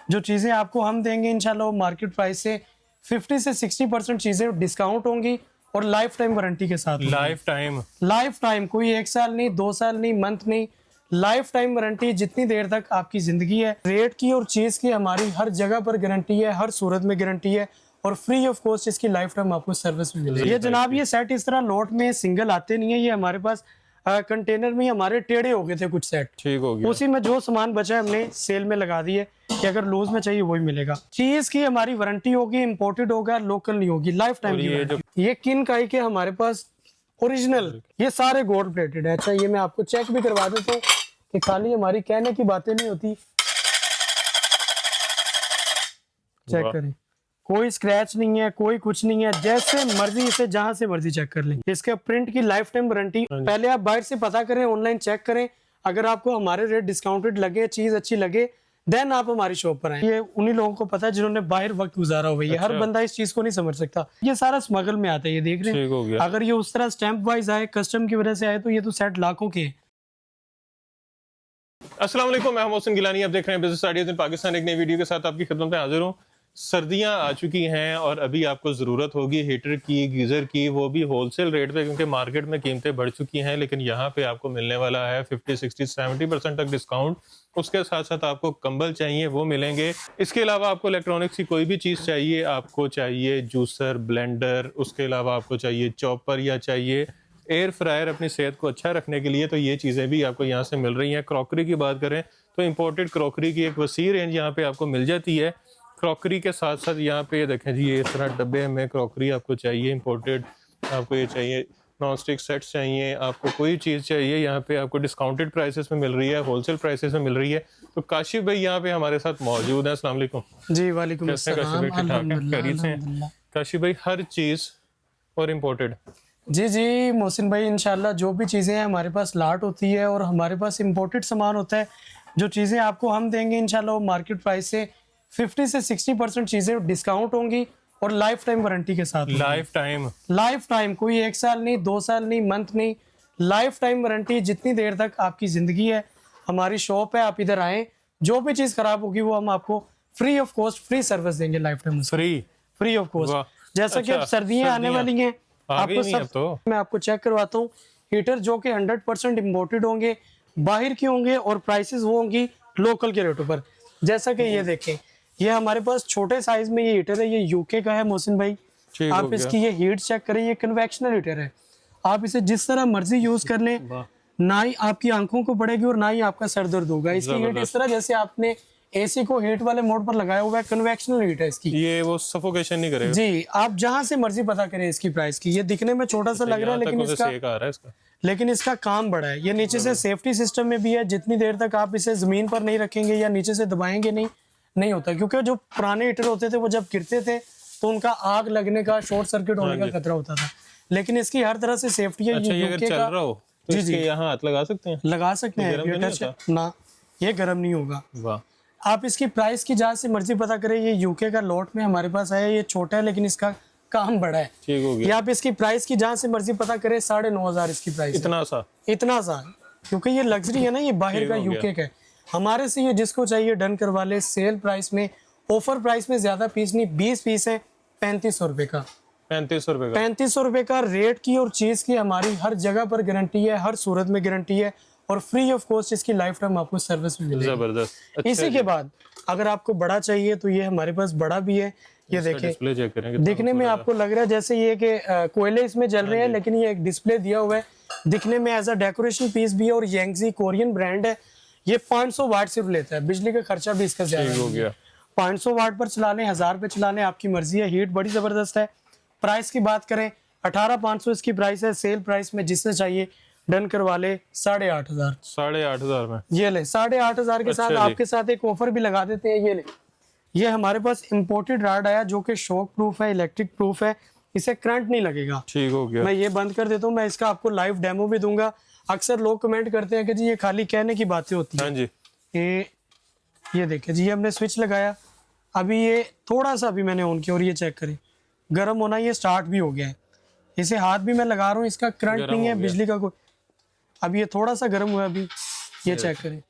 जो चीज़ें आपको हम देंगे इंशाल्लाह वो मार्केट प्राइस से 50 से 60% चीज़ें डिस्काउंट होंगी और लाइफ टाइम वारंटी के साथ। लाइफ टाइम, कोई 1 साल नहीं, 2 साल नहीं, मंथ नहीं, लाइफ टाइम वारंटी, जितनी देर तक आपकी ज़िंदगी है। रेट की और चीज़ की हमारी हर जगह पर गारंटी है, हर सूरत में गारंटी है और फ्री ऑफ कॉस्ट इसकी लाइफ टाइम आपको सर्विस भी मिलेगी। ये जनाब ये सेट इस तरह लोट में सिंगल आते नहीं है, ये हमारे पास कंटेनर में हमारे टेढ़े हो गए थे कुछ सेट, ठीक हो गया। उसी में जो सामान बचा है हमने सेल में लगा दिए कि अगर लूज में चाहिए वही मिलेगा। चीज की हमारी वारंटी होगी, इंपोर्टेड होगा, लोकल नहीं होगी, लाइफ टाइम की। ये किन काई के हमारे पास ओरिजिनल, ये सारे गोल्ड प्लेटेड है। अच्छा ये मैं आपको चेक भी करवा देता हूँ कि खाली हमारी कहने की बातें नहीं होती। चेक करें, कोई स्क्रैच नहीं है, कोई कुछ नहीं है, जैसे मर्जी इसे जहां से मर्जी चेक कर लें। इसके प्रिंट की लाइफ टाइम वारंटी। पहले आप बाहर से पता करें, ऑनलाइन चेक करें, अगर आपको हमारे रेट डिस्काउंटेड लगे, चीज अच्छी लगे, देन आप हमारी शॉप पर आए। ये उन्हीं लोगों को पता है जिन्होंने बाहर वक्त गुजारा हो। भैया हर बंदा इस चीज को नहीं समझ सकता, ये सारा स्मगल में आता है। ये देख रहे हैं, अगर ये उस तरह स्टैंप वाइज आए, कस्टम की वजह से आए, तो ये तो सेट लाखों के। अस्सलाम वालेकुम, मैं मोहसिन गिलानी, आप देख रहे हैं बिजनेस आइडियाज इन पाकिस्तान। एक नई वीडियो के साथ आपकी खिदमत में हाजिर हूँ। सर्दियां आ चुकी हैं और अभी आपको ज़रूरत होगी हीटर की, गीज़र की, वो भी होलसेल रेट पे, क्योंकि मार्केट में कीमतें बढ़ चुकी हैं। लेकिन यहाँ पे आपको मिलने वाला है 50, 60, 70% तक डिस्काउंट। उसके साथ साथ आपको कंबल चाहिए वो मिलेंगे। इसके अलावा आपको इलेक्ट्रॉनिक्स की कोई भी चीज़ चाहिए, आपको चाहिए जूसर, ब्लेंडर, उसके अलावा आपको चाहिए चॉपर या चाहिए एयर फ्रायर अपनी सेहत को अच्छा रखने के लिए, तो ये चीज़ें भी आपको यहाँ से मिल रही हैं। क्रॉकरी की बात करें तो इम्पोर्टेड क्रॉकरी की एक वसी रेंज यहाँ पे आपको मिल जाती है। क्रॉकरी के साथ साथ यहाँ पे देखें जी, ये इस तरह डब्बे में क्रॉकरी आपको चाहिए इम्पोर्टेड, आपको ये चाहिए नॉन स्टिक सेट्स चाहिए, आपको कोई चीज़ चाहिए, यहाँ पे आपको डिस्काउंटेड प्राइसेस में मिल रही है, होलसेल प्राइसेस में मिल रही है। तो काशिफ भाई यहाँ पे हमारे साथ मौजूद है। अस्सलाम वालेकुम जी वालेकुम अस्सलाम। काशिफ भाई हर चीज़ और इम्पोर्टेड। जी मोहसिन भाई, इंशाल्लाह जो भी चीज़ें हैं हमारे पास लाट होती है और हमारे पास इंपोर्टेड सामान होता है। जो चीज़ें आपको हम देंगे इंशाल्लाह वो मार्केट प्राइस से 50 से 60% चीज़ें डिस्काउंट होंगी और लाइफ टाइम वारंटी के साथ। लाइफ टाइम, कोई 1 साल नहीं, 2 साल नहीं, मंथ नहीं, लाइफ टाइम वारंटी, जितनी देर तक आपकी ज़िंदगी है। हमारी शॉप है, आप इधर आएँ, जो भी चीज़ खराब होगी वो हम आपको free of cost free service देंगे, life time free of cost. जैसा कि अब सर्दियाँ आने वाली हैं, आपको सब तो मैं आपको चेक करवाता हूँ। हीटर जो कि 100% इम्पोर्टेड होंगे, बाहर की होंगे और प्राइसेस वो होंगी लोकल के रेटों पर। जैसा कि ये देखें, ये हमारे पास छोटे साइज में ये हीटर है, ये यूके का है मोहसिन भाई। आप इसकी ये हीट चेक करें, ये कन्वेक्शनल हीटर है। आप इसे जिस तरह मर्जी यूज कर लें, ना ही आपकी आंखों को पड़ेगी और ना ही आपका सर दर्द होगा। इसकी हीट इस तरह जैसे आपने एसी को हीट वाले मोड पर लगाया हुआ है, कन्वेक्शनल हीट है इसकी। ये वो सफोकेशन नहीं करेगा जी। आप जहां से मर्जी पता करें इसकी प्राइस की। ये दिखने में छोटा सा लग रहा है लेकिन इसका काम बड़ा है। ये नीचे से सेफ्टी सिस्टम में भी है, जितनी देर तक आप इसे जमीन पर नहीं रखेंगे या नीचे से दबाएंगे नहीं होता। क्योंकि जो पुराने हीटर होते थे वो जब गिरते थे तो उनका आग लगने का, शॉर्ट सर्किट होने का खतरा होता था। लेकिन इसकी हर तरह से सेफ्टी है। यहाँ हाथ लगा सकते हैं, ना ये गर्म नहीं होगा। आप इसकी प्राइस की जहाँ से मर्जी पता करें। ये यूके का लॉट में हमारे पास आया, ये छोटा है लेकिन इसका काम बड़ा है। ठीक हो गया। ये आप इसकी प्राइस की जहाँ से मर्जी पता करें, 9,500 इसकी प्राइस। इतना सा क्योंकि ये लग्जरी है ना, ये बाहर का यूके का है। हमारे से ये जिसको चाहिए डन करवा ले, सेल प्राइस में, ऑफर प्राइस में, ज्यादा पीस नहीं, 20 पीस है, 3500 रुपए का। 3500 रुपए का रेट की और चीज की हमारी हर जगह पर गारंटी है, हर सूरत में गारंटी है और फ्री ऑफ कॉस्ट इसकी लाइफ टाइम आपको सर्विस भी मिलेगी। जबरदस्त। इसी के बाद अगर आपको बड़ा चाहिए तो ये हमारे पास बड़ा भी है। ये देखें, दिखने में आपको लग रहा है जैसे ये कि कोयले इसमें जल रहे हैं, लेकिन ये एक डिस्प्ले दिया हुआ है। दिखने में एज अ डेकोरेशन पीस भी है और यंगजी कोरियन ब्रांड है। ये 500 वाट सिर्फ लेता है, बिजली का खर्चा भी इसका ज्यादा हो गया। 500 वाट पर चला लें, 1000 पे चला लें, आपकी मर्जी है। हीट बड़ी जबरदस्त है। प्राइस की बात करें 18,500 इसकी प्राइस है। सेल प्राइस में जिससे चाहिए डन करवा ले 8,500 में। ये ले 8,500 के साथ आपके साथ एक ऑफर भी लगा देते हैं। ये ले, ये हमारे पास इम्पोर्टेड रॉड आया जो कि शॉक प्रूफ है, इलेक्ट्रिक प्रूफ है, इसे करंट नहीं लगेगा। ठीक हो गया। मैं ये बंद कर देता हूँ, मैं इसका आपको लाइव डेमो भी दूंगा। अक्सर लोग कमेंट करते हैं कि जी ये खाली कहने की बातें होती हैं। ये देखिए जी, ये हमने स्विच लगाया, अभी ये थोड़ा सा अभी मैंने ऑन किया और ये चेक करें, गर्म होना ये स्टार्ट भी हो गया है। इसे हाथ भी मैं लगा रहा हूँ, इसका करंट नहीं है, बिजली का कोई। अभी ये थोड़ा सा गर्म हुआ, अभी ये चेक करें,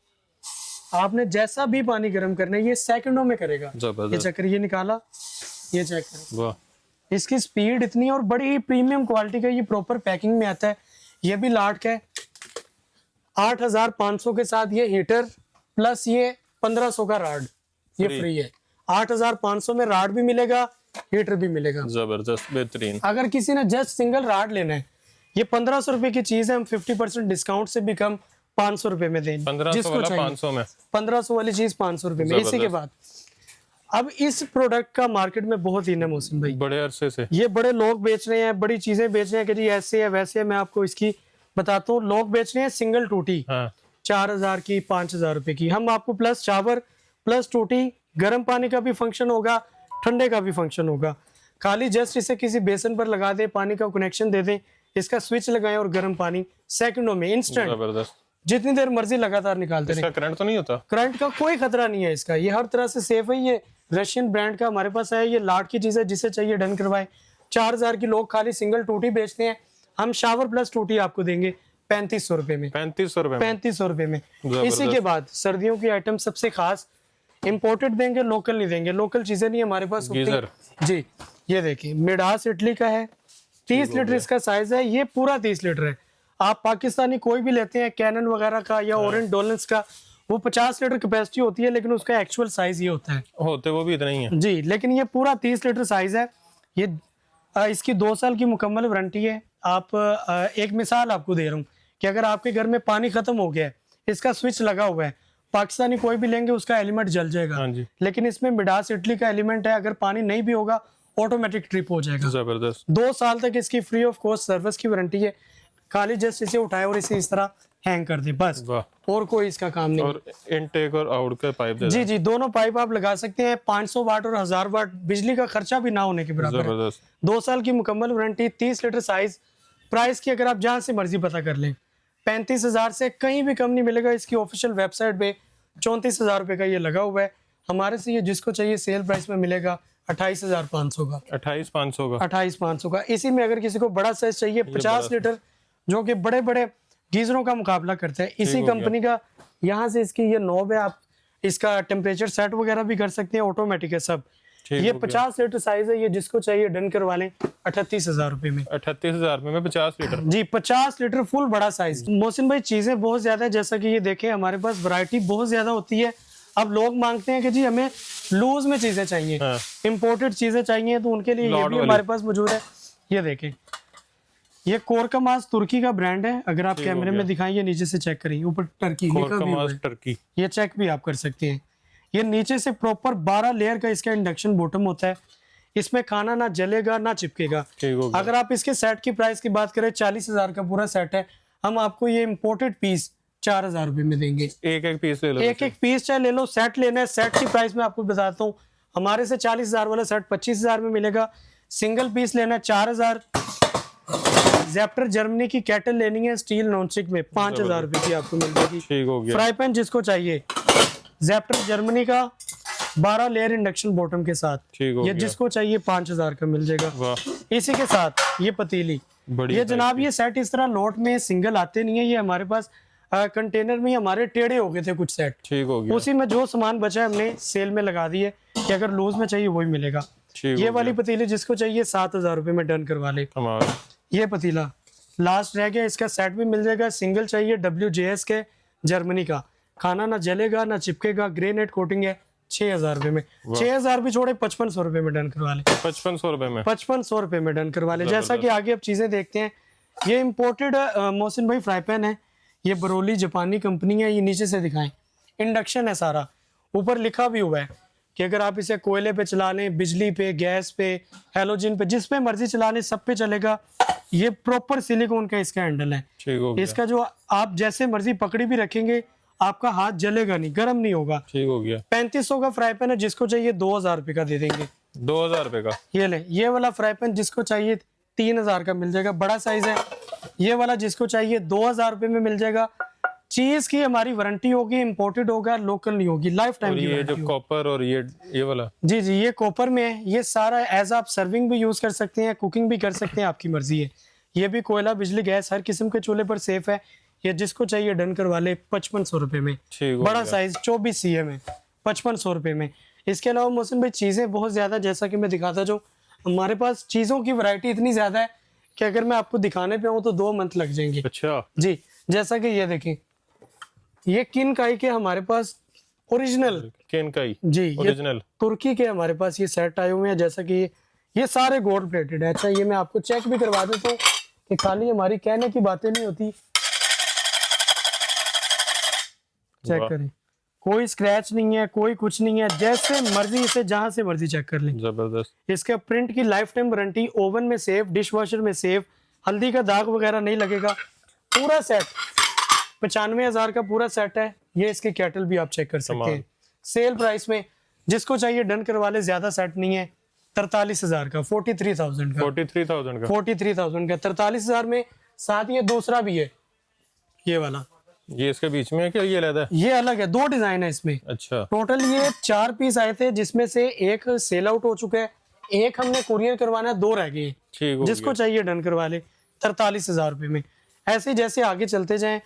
आपने जैसा भी पानी गर्म करना है ये सेकंडों में करेगा। ये जबरदस्त, चेक करिए, निकाला, ये चेक करें, वाह, इसकी स्पीड इतनी, और बड़ी ही प्रीमियम क्वालिटी का, ये प्रॉपर पैकिंग में आता है। ये भी लाट का है, 8500 के साथ ये हीटर प्लस ये 1500 का राड, ये फ्री है। 8500 में राड भी मिलेगा, हीटर भी मिलेगा। जबरदस्त, बेहतरीन। अगर किसी ने जस्ट सिंगल राड लेना है, ये 1500 रुपए की चीज है, हम 50% डिस्काउंट से भी कम 500 रुपए में दें 1500 वाला 500 में, 1500 वाली चीज 500 रुपए में। इसी के बाद अब इस प्रोडक्ट का मार्केट में बहुत इन है मौसम भाई, बड़े अरसे से ये बड़े लोग बेच रहे हैं, बड़ी चीजें बेच रहे हैं कि जी ऐसे है वैसे है। मैं आपको इसकी बताता हूँ, लोग बेच रहे हैं सिंगल टूटी हाँ 4000 की, 5000 रुपए की। हम आपको प्लस शावर प्लस टूटी, गर्म पानी का भी फंक्शन होगा, ठंडे का भी फंक्शन होगा। खाली जस्ट इसे किसी बेसन पर लगा दे, पानी का कनेक्शन दे दें, इसका स्विच लगाएं और गर्म पानी सेकंडों में इंस्टेंट, जबरदस्त। जितनी देर मर्जी लगातार निकालते रहे। इसका करंट तो नहीं होता? करंट का कोई खतरा नहीं है इसका, ये हर तरह से सेफ है। ये रशियन ब्रांड का हमारे पास है, ये लाट की चीज है, जिसे चाहिए डन करवाए। 4000 की लोग खाली सिंगल टूटी बेचते हैं, हम शावर प्लस टूटी आपको देंगे 3500 रुपए में, 3500 रुपए में, 3500 रुपए में। इसी के बाद सर्दियों की आइटम सबसे खास, इंपोर्टेड देंगे, लोकल नहीं देंगे। लोकल चीजें नहीं हमारे पास उतनी। गीजर, जी ये देखिए, मिडास इटली का है, 30 लीटर इसका साइज है, ये पूरा 30 लीटर है। आप पाकिस्तानी कोई भी लेते हैं, कैनन वगैरह का या ओरेंट डोलेंस का, वो 50 लीटर कैपेसिटी होती है, लेकिन उसका एक्चुअल साइज ये होता है। होते वो भी इतना ही है जी, लेकिन ये पूरा 30 लीटर साइज है। ये इसकी 2 साल की मुकम्मल वारंटी है। आप एक मिसाल आपको दे रहा हूँ कि अगर आपके घर में पानी खत्म हो गया है, इसका स्विच लगा हुआ है, पाकिस्तानी कोई भी लेंगे उसका एलिमेंट जल जाएगा। हाँ जी, लेकिन इसमें मिडास इटली का एलिमेंट है, अगर पानी नहीं भी होगा ऑटोमेटिक ट्रिप हो जाएगा। जबरदस्त। 2 साल तक इसकी फ्री ऑफ कॉस्ट सर्विस की वारंटी है। खाली जस्ट इसे उठाए और इसे इस तरह हैंग कर दे, बस, वाह। और कोई इसका काम नहीं। और इनटेक और आउट का पाइप दे जी जी, दोनों पाइप आप लगा सकते हैं। 500 वाट और 1000 वाट, बिजली का खर्चा भी ना होने के बराबर है। जबरदस्त। 2 साल की मुकम्मल वारंटी, 30 लीटर साइज। प्राइस की अगर आप जहां से मर्जी पता कर लें, 35,000 से कहीं भी कम नहीं मिलेगा। इसकी ऑफिशियल वेबसाइट पे 34,000 रुपए का ये लगा हुआ है। हमारे से ये जिसको चाहिए सेल प्राइस में मिलेगा 28,500 का, 28,500 का, 28,500 का। इसी में अगर किसी को बड़ा साइज चाहिए 50 लीटर, जो कि बड़े बड़े गीजरों का मुकाबला करते हैं, इसी कंपनी का, यहाँ से इसकी ये नॉब है, आप इसका टेम्परेचर सेट वगैरह भी कर सकते हैं, ऑटोमेटिक है सब। ये 50 लीटर साइज है, ये जिसको चाहिए डन करवा लें 38,000 रुपए में। 38,000 में 50 लीटर जी, 50 लीटर फुल बड़ा साइज। मोहसिन भाई चीजें बहुत ज्यादा है, जैसा कि ये देखें हमारे पास वैरायटी बहुत ज्यादा होती है। अब लोग मांगते हैं कि जी हमें लूज में चीजें चाहिए, हाँ। इंपोर्टेड चीजें चाहिए, तो उनके लिए ये लॉट भी वाली। हमारे पास मौजूद है। ये देखें, ये कोरकमास तुर्की का ब्रांड है। अगर आप ठीक हो कैमरे गया। में दिखाएं, ये नीचे से चेक करें, ऊपर टर्की लिखा भी हुआ है, टर्की, ये चेक भी आप कर सकते हैं। ये नीचे से प्रॉपर 12 लेयर का इसका इंडक्शन बॉटम होता है। इसमें खाना ना जलेगा ना चिपकेगा। ठीक हो गया। अगर आप इसके सेट की प्राइस की बात करें, 40,000 का पूरा सेट है, हम आपको ये इम्पोर्टेड पीस 4,000 रुपए में देंगे। एक एक पीस ले लो, एक एक पीस चाहे ले लो, सेट लेना है, सेट की प्राइस में आपको बताता हूँ। हमारे से 40,000 वाला सेट 25,000 में मिलेगा। सिंगल पीस लेना है 4,000। ज़ेप्टर जर्मनी की केटल लेनी है स्टील नॉन स्टिक में, 5,000 रुपए की आपको मिल जाएगी। ठीक हो गया। फ्राई पैन जिसको चाहिए, ज़ेप्टर जर्मनी का 12 लेयर इंडक्शन बॉटम के साथ, ठीक हो ये गया। जिसको चाहिए 5,000 का मिल जाएगा। वाह, इसी के साथ ये पतीली, बड़ी ये जनाब ये सेट इस तरह लोट में सिंगल आते नहीं है, ये हमारे पास कंटेनर में हमारे टेढ़े हो गए थे कुछ सेट, ठीक हो गया। उसी में जो सामान बचा है हमने सेल में लगा दी है कि अगर लूज में चाहिए वही मिलेगा। ठीक ये हो वाली गया। पतीली जिसको चाहिए 7,000 रुपए में डन करवा ले। हमारा ये पतीला लास्ट रह गया, इसका सेट भी मिल जाएगा। सिंगल चाहिए WJS के जर्मनी का, खाना ना जलेगा ना चिपकेगा, ग्रेनाइट कोटिंग है, 6,000 रुपए में। 6,000 भी छोड़े, 5500 रुपए में डन करवा ले। 5500 रुपए में, 5500 रुपए में डन करवा ले। जैसा कि आगे अब चीजें देखते हैं, ये इम्पोर्टेड मोहसिन भाई फ्राई पैन है, ये बरोली जापानी कंपनी है। ये नीचे से दिखाएं, इंडक्शन है सारा, ऊपर लिखा भी हुआ है कि अगर आप इसे कोयले पे चला लें, बिजली पे, गैस पे, हैलोजन पे, जिस पे मर्जी चला लें, सब पे चलेगा। ये प्रॉपर सिलिकॉन का इसका हैंडल है। ठीक हो गया। इसका जो आप जैसे मर्जी पकड़ी भी रखेंगे, आपका हाथ जलेगा नहीं, गर्म नहीं होगा। ठीक हो गया। 3500 का फ्राई पैन है, जिसको चाहिए 2,000 रुपए का दे देंगे। 2,000 रुपए का। ये ले, ये वाला फ्राई पैन जिसको चाहिए 3,000 का मिल जाएगा, बड़ा साइज है। ये वाला जिसको चाहिए 2,000 रुपए में मिल जाएगा। चीज की हमारी वारंटी होगी, इंपोर्टेड होगा, लोकल नहीं होगी, लाइफ टाइम और की ये वारंटी जो होगी। कॉपर और ये वाला, जी जी, ये कॉपर में है। ये सारा एज आप सर्विंग भी यूज कर सकते हैं, कुकिंग भी कर सकते हैं, आपकी मर्जी है। ये भी कोयला, बिजली, गैस हर किस्म के चूल्हे पर सेफ है। ये जिसको चाहिए डन करवा ले 5500 रुपए में। ठीक हो बड़ा गया। साइज 24 cm है 5500 रुपए में। इसके अलावा मोहसिन भाई चीजें बहुत ज्यादा, जैसा कि मैं दिखाता जो हमारे पास चीजों की वैरायटी इतनी ज्यादा है कि अगर मैं आपको दिखाने पे आऊँ तो 2 मंथ लग जाएंगे अच्छा जी। जैसा कि ये देखें, ये किन काई के हमारे पास ओरिजिनल केनकाई जी, ये ओरिजिनल तुर्की के हमारे पास ये सेट आए हुए हैं। जैसा कि ये सारे गोल्ड प्लेटेड है। अच्छा, ये मैं आपको चेक भी करवा देता हूँ कि खाली हमारी कहने की बातें नहीं होती। चेक वाह। करें, कोई स्क्रैच नहीं है, कोई कुछ नहीं है, जैसे मर्जी इसे जहां से मर्जी चेक कर लें। जबरदस्त। इसके प्रिंट की लाइफ टाइम वारंटी, ओवन में सेफ, डिश वॉशर में सेफ, हल्दी का दाग वगैरह नहीं लगेगा। पूरा सेट 95,000 का पूरा सेट है। ये इसके कैटल भी आप चेक कर सकते हैं सेल प्राइस में। जिसको चाहिए डन करवा ले, ज्यादा सेट नहीं है। 43,000 का, 43,000 का, 43,000 का 43,000 का 43,000 में। साथ ही ये दूसरा भी है, ये वाला, ये इसके बीच में है क्या ये अलग है? ये अलग है। 2 डिजाइन है इसमें। अच्छा टोटल ये 4 पीस आए थे, जिसमें से एक सेल आउट हो चुका है, एक हमने कुरियर करवाना है, 2 रह गए। ठीक हो जिसको चाहिए डन करवा ले 43,000 रुपए में। ऐसे जैसे आगे चलते जाएं,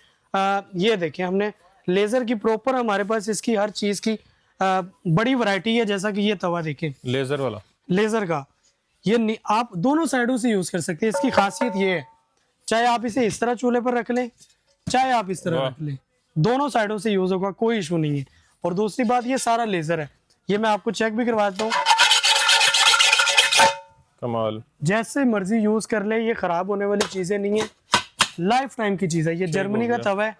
ये देखें, हमने लेजर की प्रॉपर हमारे पास इसकी हर चीज की बड़ी वैरायटी है। जैसा कि ये तवा देखें लेजर वाला लेजर का, ये आप दोनों साइडों से यूज कर सकते हैं। इसकी खासियत ये है, चाहे आप इसे इस तरह चूल्हे पर रख लें, चाहे आप इस तरह वाह। रख लें, दोनों साइडों से यूज होगा, कोई इशू नहीं है। और दूसरी बात, ये सारा लेजर है। ये मैं आपको चेक भी करवाता हूँ, कमाल। जैसे मर्जी यूज कर ले, ये खराब होने वाली चीजें नहीं है, लाइफ टाइम की चीज है। ये जर्मनी का तवा है,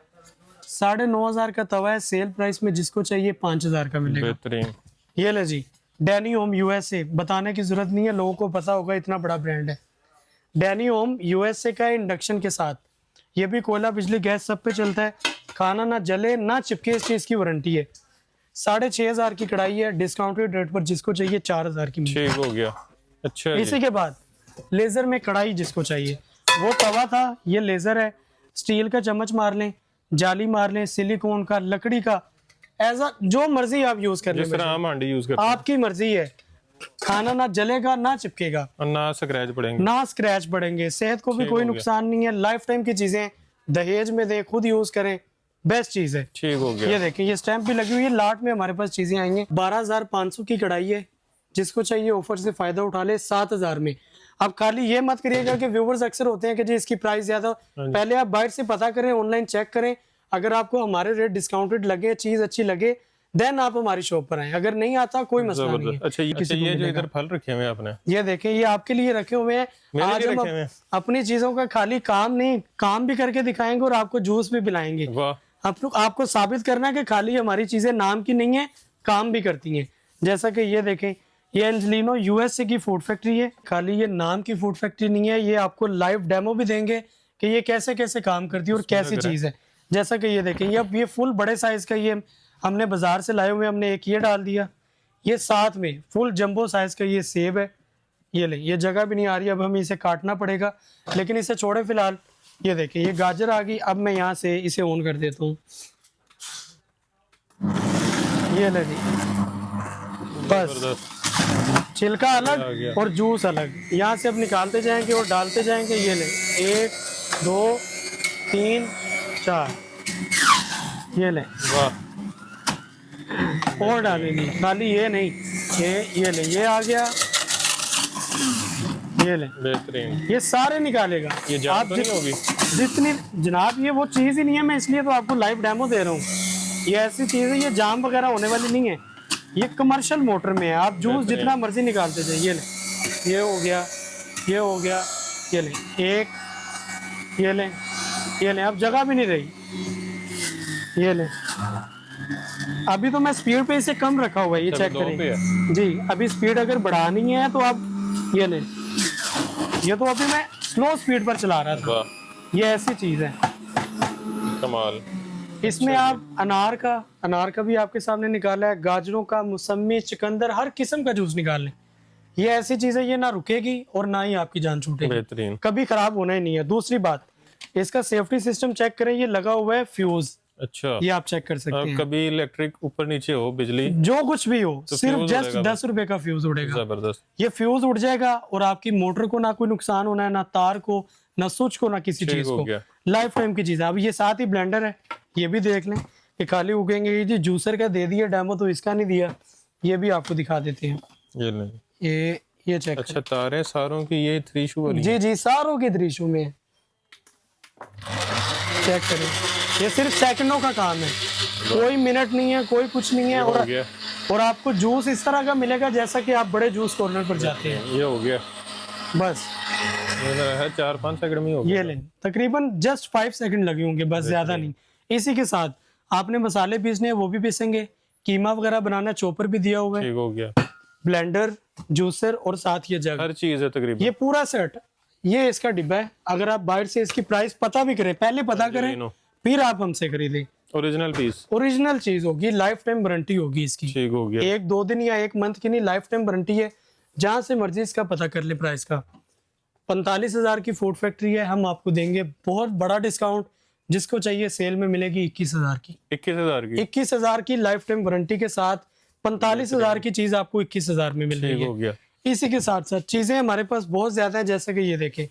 9,500 का तवा है। सेल प्राइस में जिसको चाहिए 5,000 का मिलेगा। बेहतरीन। ये ले जी, डैनी होम यूएसए, बताने की जरूरत नहीं है, लोगों को पता होगा, इतना बड़ा ब्रांड है। डैनी होम यूएसए का इंडक्शन के साथ, ये भी कोयला बिजली गैस सब पे चलता है। खाना ना जले ना चिपके, इस चीज की वारंटी है। 6,500 की कढ़ाई है, डिस्काउंटेड रेट पर जिसको चाहिए 4,000 की मिलेगी। ठीक हो गया। अच्छा जी। इसी के बाद लेजर में कढ़ाई जिसको चाहिए, वो तवा था, ये लेजर है। स्टील का चम्मच मार लें, जाली मार लें, सिलिकॉन का, लकड़ी का, ऐसा जो मर्जी आप यूज कर लें, जिस तरह आम हांडी यूज करते हैं आपकी मर्जी है। खाना ना जलेगा ना चिपकेगा, और ना स्क्रैच पड़ेंगे। ना स्क्रैच पड़ेंगे, सेहत को भी ठीक कोई हो गया। नुकसान नहीं है। लाइफ टाइम की चीजें, दहेज में दे, खुद यूज करें, बेस्ट चीज है। ठीक हो ये गया। देखें, ये स्टैंप भी लगी हुई है। लाट में हमारे पास चीजें आई हैं। 12,500 की कढ़ाई है, जिसको चाहिए ऑफर से फायदा उठा ले 7,000 में। अब खाली ये मत करिएगा कि व्यूवर्स अक्सर होते हैं कि जी इसकी प्राइस ज्यादा, पहले आप बाहर से पता करें, ऑनलाइन चेक करें। अगर आपको हमारे रेट डिस्काउंटेड लगे, चीज अच्छी लगे, देन आप हमारी शॉप पर आए। अगर नहीं आता, कोई मसला नहीं है। जबरदस्त। अच्छा ये किसी को जो मिलेगा। इधर फल रखे हुए हैं आपने, ये देखें, ये आपके लिए रखे हुए हैं। मेरे आज लिए हम रखे हुए हैं? अपनी चीजों का खाली काम नहीं, काम भी करके दिखाएंगे और आपको जूस भी पिलाएंगे। वाह। आपको साबित करना है कि खाली हमारी चीजें नाम की नहीं है, काम भी करती हैं। जैसा कि ये देखें, ये एंजलिनो यूएसए की फूड फैक्ट्री है। खाली ये नाम की फूड फैक्ट्री नहीं है, ये आपको लाइव डेमो भी देंगे कि ये कैसे कैसे काम करती है और कैसी चीज है। जैसा कि ये देखें, ये फुल बड़े साइज का, ये हमने बाजार से लाए हुए, हमने एक ये डाल दिया। ये साथ में फुल जंबो साइज का ये सेब है। ये ले, ये जगह भी नहीं आ रही, अब हमें इसे काटना पड़ेगा, लेकिन इसे छोड़े फिलहाल। ये देखें, ये गाजर आ गई। अब मैं यहाँ से इसे ऑन कर देता हूँ। ये ले जी, बस जबरदस्त। छिलका आ अलग गया। और जूस अलग। यहाँ से अब निकालते जाएंगे और डालते जाएंगे। ये ले, 1 2 3 4, ये ले, वाह। और डालेंगे। खाली ये नहीं, ये ले, ये आ गया, ये ले, बेहतरीन। ये सारे निकालेगा। ये जान तो नहीं होगी? जितनी जनाब, ये वो चीज ही नहीं है, मैं इसलिए तो आपको लाइव डेमो दे रहा हूँ। ये ऐसी चीज है, ये जाम वगैरह होने वाली नहीं है। ये कमर्शियल मोटर में है, आप जूस जितना मर्जी निकालते जाइए। ये ले, ये हो गया, ये हो गया, ये ले, एक, ये ले, ये ले, अब जगह भी नहीं रही। ये ले, अभी तो मैं स्पीड पे इसे कम रखा हुआ है, ये चेक 2 पे करें है। जी। अभी स्पीड अगर बढ़ानी है तो आप ये ले, ये तो अभी मैं स्लो स्पीड पर चला रहा था। वाह। ये ऐसी चीज है। कमाल। इसमें आप अनार का भी आपके सामने निकाला है, गाजरों का, मौसमी, चुकंदर, हर किस्म का जूस निकाल लें। ये ऐसी चीज है, ये ना रुकेगी और ना ही आपकी जान छूटेगी, बेहतरीन। कभी खराब होना ही नहीं है। दूसरी बात, इसका सेफ्टी सिस्टम चेक करें, ये लगा हुआ है फ्यूज, अच्छा। ये आप चेक कर सकते हैं। कभी इलेक्ट्रिक ऊपर नीचे हो, बिजली, जो कुछ भी हो, तो सिर्फ फ्यूज जस्ट उड़ेगा 10 रुपए का फ्यूज उड़ेगा। जबरदस्त। ये फ्यूज उड़ जाएगा और आपकी मोटर को ना कोई नुकसान होना है, ना तार को, ना स्विच को, ना किसी ठीक चीज हो को, गया। लाइफ टाइम की चीज है। अब ये साथ ही ब्लेंडर है, ये भी देख लें कि खाली उगेंगे। ये जो जूसर का दे दिया डेमो, तो इसका नहीं दिया, ये भी आपको दिखा देते हैं। ये नहीं, ये चेक अच्छा तारें सारों की ये 3 शू वाली जी जी, सारों के दृश्यों में है। चेक करें, ये सिर्फ सेकंडों का काम है, कोई मिनट नहीं है, कोई कुछ नहीं है। हो गया, और आपको जूस इस तरह का मिलेगा जैसा कि आप बड़े जूस कॉर्नर पर जाते हैं। ये हो गया, बस ये मेरा है 4-5 सेकंड में ही हो गया। ये लें, तकरीबन जस्ट 5 सेकंड लगे होंगे, बस ज्यादा नहीं। इसी के साथ आपने मसाले पीसने हैं, वो भी पीसेंगे। कीमा वगैरह बनाना, चॉपर भी दिया हुआ है, ठीक हो गया, ब्लेंडर, जूसर और साथ ये जग, हर चीज है तकरीबन। ये पूरा सेट। ये इसका डिब्बा है। अगर आप बाहर से इसकी प्राइस पता भी करें, पहले पता करें फिर आप हमसे खरीदें। ओरिजिनल पीस, ओरिजिनल चीज होगी, लाइफ टाइम वारंटी होगी इसकी। ठीक हो गया। 1-2 दिन या 1 मंथ की नहीं, लाइफ टाइम वारंटी है। जहां से मर्जी इसका पता कर ले प्राइस का। 45,000 की फूड फैक्ट्री है, हम आपको देंगे बहुत बड़ा डिस्काउंट। जिसको चाहिए सेल में मिलेगी 21,000 की। 21,000 की, 21,000 की लाइफ टाइम वारंटी के साथ 45,000 की चीज आपको 21,000 में मिल रही ठीक हो है। गया। इसी के साथ साथ चीजें हमारे पास बहुत ज्यादा है, जैसे कि ये देखें,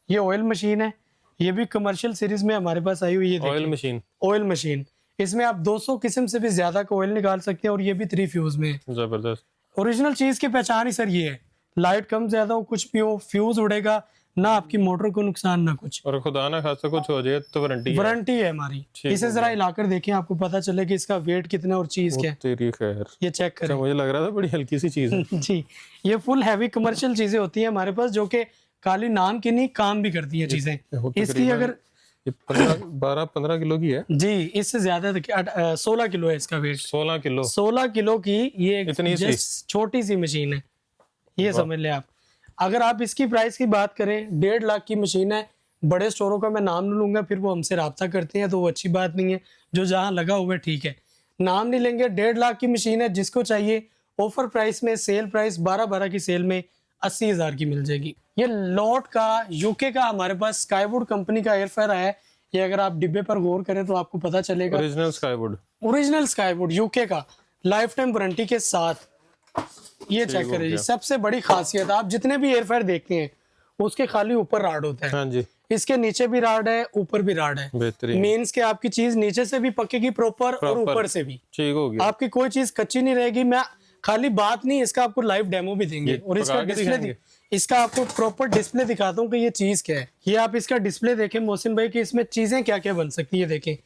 ये ऑयल मशीन है, ये भी कमर्शियल सीरीज में हमारे पास आई हुई है। ऑयल मशीन, ऑयल मशीन, इसमें आप 200 किस्म से भी ज्यादा का ऑयल निकाल सकते हैं, और ये भी 3 फ्यूज में है। जबरदस्त। ओरिजिनल चीज की पहचान ही सर ये है, लाइट कम ज्यादा हो, कुछ भी हो, फ्यूज उड़ेगा ना, आपकी मोटर को नुकसान ना कुछ। और खुदा ना खासा कुछ हो जाए तो वारंटी वारंटी है हमारी। इसे जरा हिलाकर देखें, आपको पता चले कि इसका वेट कितना और चीज क्या है। तेरी खैर, ये चेक करें। मुझे लग रहा था बड़ी हल्की सी चीज है। जी, ये फुल हैवी कमर्शियल चीजें होती हैं हमारे पास, जो कि खाली नाम की नहीं, काम भी करती हैं चीजें। इसकी अगर ये 12-15 किलो की है जी, इससे ज्यादा 16 किलो है इसका वेट। 16 किलो, 16 किलो की ये इतनी सी? छोटी सी मशीन है, ये समझ ले आप। अगर आप इसकी प्राइस की बात करें, 1.5 लाख की मशीन है। बड़े स्टोरों का मैं नाम नहीं लूंगा, फिर वो हमसे रब्ता करते हैं, तो वो अच्छी बात नहीं है। जो जहां लगा हुआ है ठीक है, नाम नहीं लेंगे। 1.5 लाख की मशीन है, जिसको चाहिए ऑफर प्राइस में, सेल प्राइस 12 की सेल में 80,000 की मिल जाएगी। ये लॉट का यूके का हमारे पास स्काईवुड कंपनी का एयर फ्रायर है। ये अगर आप डिब्बे पर गौर करें तो आपको पता चलेगा, original skyward, original skyward UK का, लाइफ टाइम वारंटी के साथ। ये चेक करें, सबसे बड़ी खासियत, आप जितने भी एयर फ्रायर देखते हैं उसके खाली ऊपर राड होता है। हाँ जी, इसके नीचे भी राड है, ऊपर भी राड है। बेहतरीन, मीन्स के आपकी चीज नीचे से भी पकेगी प्रॉपर और ऊपर से भी। ठीक हो गया। आपकी कोई चीज कच्ची नहीं रहेगी। मैं खाली बात नहीं, इसका आपको लाइव डेमो भी देंगे, और इसका डिस्प्ले, इसका आपको प्रॉपर डिस्प्ले दिखाता हूँ कि ये चीज क्या है। ये आप इसका डिस्प्ले देखें मोहसिन भाई, कि इसमें चीजें क्या क्या बन सकती है। देखें,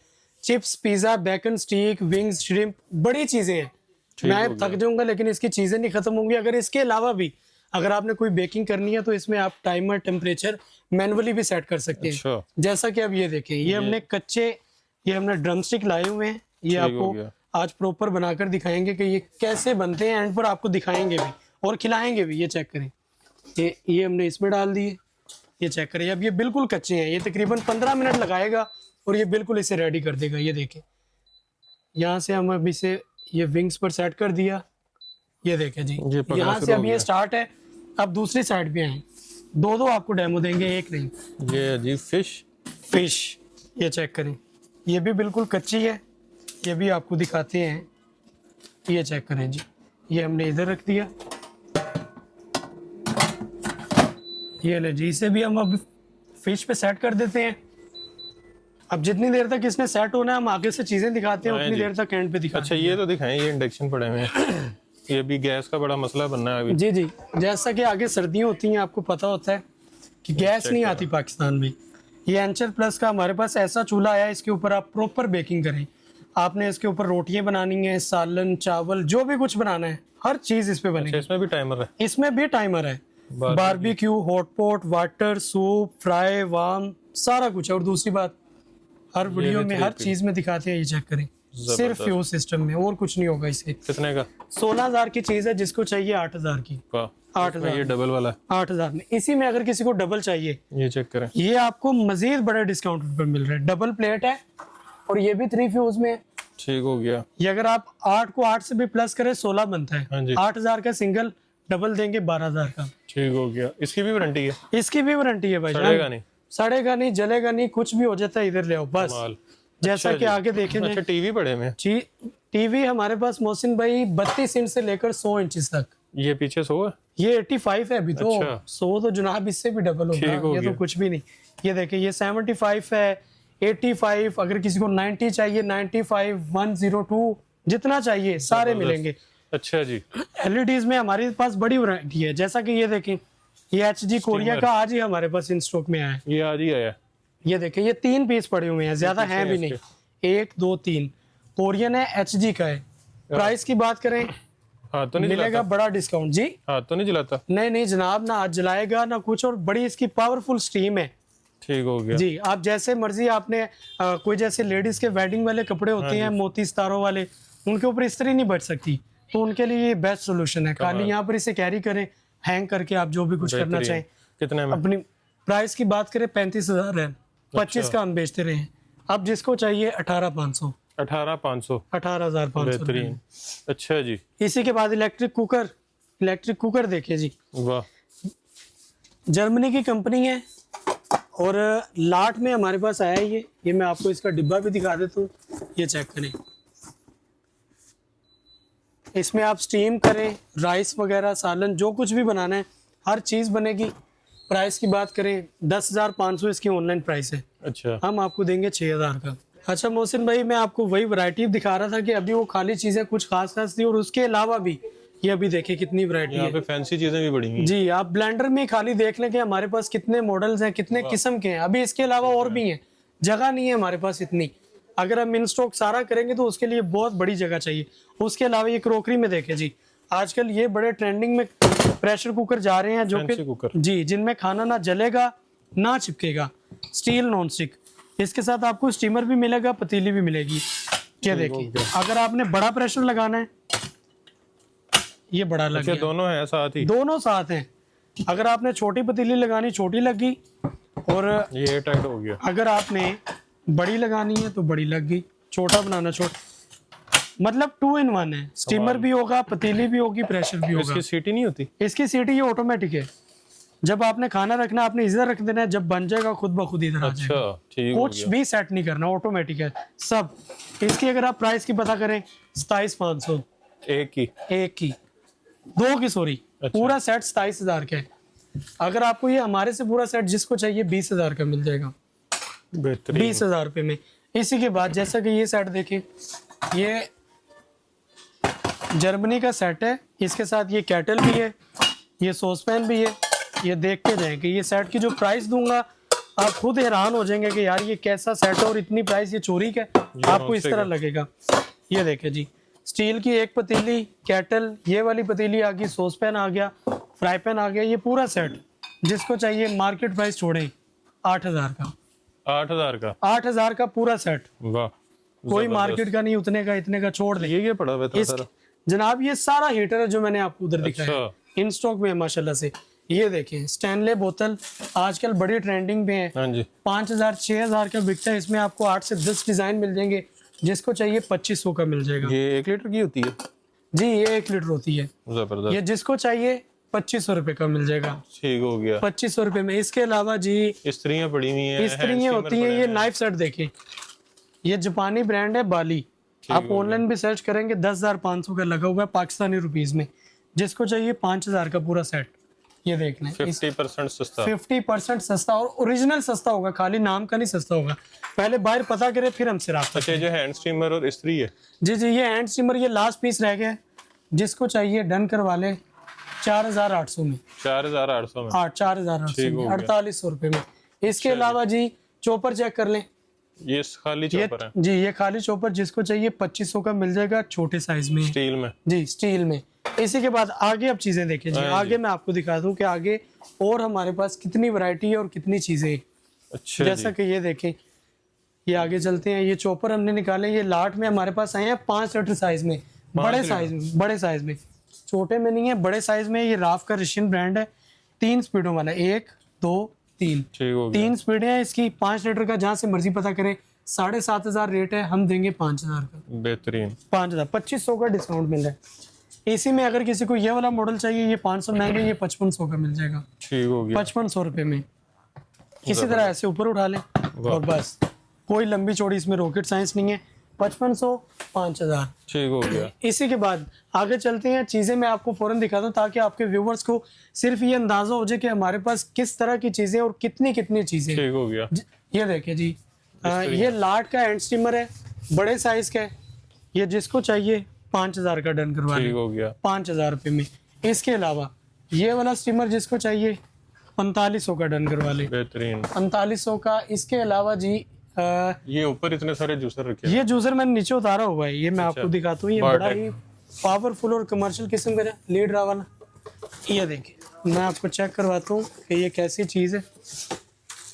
चिप्स, पिज्जा, बेकन स्टीक, विंग्स, श्रिम्प, बड़ी चीजें हैं। मैं थक जाऊंगा लेकिन इसकी चीजें नहीं खत्म होंगी। अगर इसके अलावा भी अगर आपने कोई बेकिंग करनी है, तो इसमें आप टाइमर, टेम्परेचर मैनुअली भी सेट कर सकते हैं। अच्छा। जैसा कि अब ये देखें, ये हमने कच्चे, ये हमने ड्रमस्टिक लाए हुए हैं। ये आपको आज प्रॉपर बनाकर दिखाएंगे कि ये कैसे बनते हैं, एंड पर आपको दिखाएंगे भी और खिलाएंगे भी। ये चेक करें, ये हमने इसमें डाल दिए। ये चेक करें, अब ये बिल्कुल कच्चे हैं। ये तकरीबन 15 मिनट लगाएगा और ये बिल्कुल इसे रेडी कर देगा। ये देखें, यहाँ से हम अब इसे ये विंग्स पर सेट कर दिया। ये देखें जी, यहाँ से अब ये स्टार्ट है। अब दूसरी साइड पे आए, दो आपको डेमो देंगे, एक नहीं। ये जी फिश, ये चेक करें, ये भी बिल्कुल कच्ची है। ये भी आपको दिखाते हैं। ये चेक करें जी, ये हमने इधर रख दिया। ये ले जी, इसे भी हम अब फिश पे सेट कर देते हैं। अब जितनी देर तक इसने सेट होना है, हम आगे से चीजें दिखाते हैं, उतनी देर तक एंड पे दिखाते हैं। अच्छा, ये तो दिखाएं, ये इंडक्शन पड़े हुए हैं। ये भी गैस का बड़ा मसला बनना है अभी। जी जी, जैसा कि आगे सर्दियां होती हैं, आपको पता होता है कि गैस नहीं आती पाकिस्तान में। ये एंचर प्लस का हमारे पास ऐसा चूल्हा आया है, इसके ऊपर आप प्रॉपर बेकिंग करें। आपने इसके ऊपर रोटियां बनानी है, सालन, चावल, जो भी कुछ बनाना है, हर चीज इस पे बनेगी। इसमें भी टाइमर है? इसमें भी टाइमर है। Barbecue, hotpot, water, soup, fry, warm, सारा कुछ है। और दूसरी बात, हर वीडियो में हर चीज में दिखाते हैं। ये चेक करें, सिर्फ फ्यूज सिस्टम में, और कुछ नहीं होगा इसके। कितने का? 16,000 की चीज है, जिसको चाहिए 8,000 की। 8,000, ये डबल वाला है 8,000 में। इसी में अगर किसी को डबल चाहिए, ये चेक करें, ये आपको मजीद बड़े डिस्काउंट पर मिल रहा है। डबल प्लेट है और ये भी 3 फ्यूज में है। ठीक हो गया। ये अगर आप 8 को 8 से भी प्लस करें, 16 बनता हाँ है। जी। 8,000 का सिंगल, डबल देंगे 12,000 का। ठीक हो गया। इसकी भी वारंटी है? इसकी भी वारंटी है भाई। सड़ेगा नहीं? सड़ेगा नहीं, जलेगा नहीं, कुछ भी हो जाता है, इधर ले आओ बस। जैसा कि आगे देखें। अच्छा, टीवी पड़े में? टीवी हमारे पास मोहसिन भाई 32 इंच से लेकर 100 इंच तक। ये पीछे 100 है। ये 85 है अभी तो। अच्छा। 100 तो जनाब इससे भी डबल ठीक होगा, हो ये गया। तो कुछ भी नहीं। ये देखिए ये 75 है, 85, अगर किसी को 90 चाहिए 95, 102 जितना चाहिए सारे जबरदस्त। मिलेंगे। अच्छा जी। एलईडीज में हमारे पास बड़ी वैरायटी है, जैसा कि ये देखें ये एचजी कोरिया का आज ही हमारे पास इन स्टॉक में आया है। ये आज ही आया। ये देखें ये 3 पीस पड़े हुए हैं, ज्यादा पीछे हैं हैं भी नहीं, 1 2 3 कोरियन है, एचजी का है। प्राइस की बात करें हाथ तो नहीं मिलेगा जलाता? बड़ा डिस्काउंट जी। हाथ तो नहीं जलाता? नहीं नहीं जनाब, ना आज जलाएगा ना कुछ, और बड़ी इसकी पावरफुल स्टीम है ठीक हो गया जी। आप जैसे मर्जी आपने कोई जैसे लेडीज के वेडिंग वाले कपड़े होते हैं मोती सितारों वाले, उनके ऊपर इस्त्री नहीं बच सकती, तो उनके लिए ये बेस्ट सोल्यूशन है। खाली यहाँ पर इसे कैरी करें, हैंग करके आप जो भी कुछ करना बेहतरीन। चाहें। कितने में? अपनी प्राइस की बात करें 35,000 है, 25 का हम बेचते रहे हैं। अब जिसको चाहिए 18,500, 18,500। 18,500 बेहतरीन। अच्छा जी। इसी के बाद इलेक्ट्रिक कुकर देखिए जी, वाह। जर्मनी की कंपनी है और लाट में हमारे पास आया है ये मैं आपको इसका डिब्बा भी दिखा देता हूँ, ये चेक करें। इसमें आप स्टीम करें, राइस वगैरह सालन जो कुछ भी बनाना है हर चीज़ बनेगी। प्राइस की बात करें 10,500 इसकी ऑनलाइन प्राइस है, अच्छा। हम आपको देंगे 6,000 का। अच्छा मोहसिन भाई, मैं आपको वही वैरायटी दिखा रहा था कि अभी वो खाली चीज़ें कुछ खास थी, और उसके अलावा भी ये अभी देखिए कितनी वैरायटी यहाँ है पे फैंसी चीजें भी बड़ी हैं। जी। आप ब्लेंडर में खाली देख लें कि हमारे पास कितने मॉडल्स हैं, कितने किस्म के हैं। अभी इसके अलावा और भी हैं, जगह नहीं है हमारे पास इतनी। अगर हम इन स्टॉक सारा करेंगे तो उसके लिए बहुत बड़ी जगह चाहिए। उसके अलावा ये क्रोकरी में देखें जी, आजकल ये बड़े ट्रेंडिंग में प्रेशर कुकर जा रहे हैं जो फैंसी कि कुकर। जी जिनमें खाना ना जलेगा ना चिपकेगा, स्टील नॉन स्टिक। इसके साथ आपको स्टीमर भी मिलेगा, पतीली भी मिलेगी। ये देखिए अगर आपने बड़ा प्रेशर लगाना है, ये बड़ा लग अच्छा, गया, दोनों है साथ ही? दोनों साथ हैं। अगर आपने छोटी पतीली लगानी छोटी लगी, और ये टाइट हो गया। अगर आपने बड़ी लगानी है तो बड़ी लग गई, छोटा बनाना छोटा, मतलब 2 in 1 है। स्टीमर भी होगा, पतीली भी होगी, प्रेशर भी होगा। इसकी सीटी नहीं होती? इसकी सीटी ये ऑटोमेटिक है, जब आपने खाना रखना आपने इधर रख देना है, जब बन जाएगा खुद ब खुद इधर आ जाएगा। अच्छा, ठीक हो कुछ गया। भी सेट नहीं करना, ऑटोमेटिक है सब। इसकी अगर आप प्राइस की पता करें 27,500 एक की? एक की, 2 की सॉरी। अच्छा। पूरा सेट 27,000 का है। अगर आपको ये हमारे से पूरा सेट जिसको चाहिए 20,000 का मिल जाएगा, बेहतरीन। 20,000 रुपये में। इसी के बाद जैसा कि ये सेट देखें, ये जर्मनी का सेट है, इसके साथ ये केटल भी है, ये सॉसपैन भी है। ये देख के जाएं कि ये सेट की जो प्राइस दूंगा आप खुद हैरान हो जाएंगे कि यार ये कैसा सेट है और इतनी प्राइस ये चोरी का है। आपको इस तरह लगेगा। ये देखें जी, स्टील की एक पतीली, केटल, ये वाली पतीली आ गई, सॉसपैन आ गया, फ्राई पैन आ गया, ये पूरा सेट जिसको चाहिए मार्केट प्राइस छोड़ें 8,000 का। 8,000 का? 8,000 का पूरा सेट, वाह। कोई मार्केट का नहीं, उतने का इतने का छोड़ दे। ये क्या पड़ा हुआ था इस सारा? जनाब ये सारा हीटर है जो मैंने आपको उधर दिखाया, अच्छा। इन स्टॉक में है माशाल्लाह से। ये देखें स्टैनले बोतल आजकल बड़ी ट्रेंडिंग पे है, हाँ जी। 5,000 6,000 का बिकता है। इसमें आपको 8 से 10 डिजाइन मिल जाएंगे, जिसको चाहिए 2500 का मिल जाएगा। ये 1 लीटर की होती है? जी ये 1 लीटर होती है। जबरदस्त। ये जिसको चाहिए 2500 रुपए का मिल जाएगा, ठीक हो गया। 2500 रुपए में। इसके अलावा जी इस्त्रियां पड़ी हुई हैं, इस्त्रियां होती हैं। ये नाइफ सेट देखें, ये जापानी ब्रांड है बाली, आप ऑनलाइन भी सर्च करेंगे 10,500 का लगा हुआ है पाकिस्तानी रुपीस में। जिसको चाहिए 5,000 का पूरा सेट। ये देख लें 50% सस्ता। 50% सस्ता, और ओरिजिनल सस्ता होगा, खाली नाम का नहीं सस्ता होगा। पहले बाहर पता करें फिर हमसे राब्ता। अच्छा, जो हैंड स्टीमर और इस्त्री है? जी जी, ये हैंड स्टीमर ये लास्ट पीस रह गया है, जिसको चाहिए डन करवा ले 4,800 में। 4,800 में? 4,800 में, 4,800 रुपए में। इसके अलावा जी चॉपर चेक कर लें, ये खाली चॉपर है जी ये खाली चॉपर जिसको चाहिए 2500 का मिल जाएगा, छोटे साइज में स्टील में। जी स्टील में। इसी के बाद आगे अब चीजें देखिए जी, आगे मैं आपको दिखा दूं कि आगे और हमारे पास कितनी वैरायटी है और कितनी चीजें हैं। अच्छा जैसा कि ये देखें, ये आगे चलते हैं, ये चॉपर हमने निकाले, ये लाट में हमारे पास आए हैं 5 लीटर साइज में, बड़े साइज में, बड़े साइज में, छोटे में नहीं है, बड़े साइज में। ये राफ का रशियन ब्रांड है, 3 स्पीडों वाला, 1 2 3, ठीक हो गया। 3 स्पीड है इसकी। 5 लीटर का जहाँ से मर्जी पता करें, 7,500 रेट है, हम देंगे 5,000 का। बेहतरीन। 5,000, 2500 का डिस्काउंट मिल रहा है। इसी में अगर किसी को ये वाला मॉडल चाहिए, ये 500 महंगे, ये 5500 का मिल जाएगा, ठीक हो गया। 5500 रुपए में। इसी तरह ऐसे ऊपर उठा लें और बस, कोई लंबी चौड़ी इसमें रॉकेट साइंस नहीं है। 5500 5000। ठीक हो गया। इसी के बाद आगे चलते हैं, चीज़ें मैं आपको फौरन दिखाता हूँ ताकि आपके व्यूवर्स को सिर्फ ये अंदाजा हो जाए कि हमारे पास किस तरह की चीज़ें और कितनी कितनी चीज़ें। ठीक हो गया। ये देखिए जी, ये लाट का हैंड स्टीमर है, बड़े साइज का है। ये जिसको चाहिए 5000 का डन करवा ठीक लें, हो गया। 5000 रुपये में। इसके अलावा ये वाला स्टीमर जिसको चाहिए 4500 का डन करवा ले, बेहतरीन। 4500 का। इसके अलावा जी ये ऊपर इतने सारे जूसर रखे हैं। ये जूसर मैंने नीचे उतारा हुआ है, ये मैं आपको दिखाता हूँ। ये बड़ा ही पावरफुल और कमर्शियल किस्म का लीड रहा वाला। ये देखिए मैं आपको चेक करवाता हूँ कि ये कैसी चीज़ है।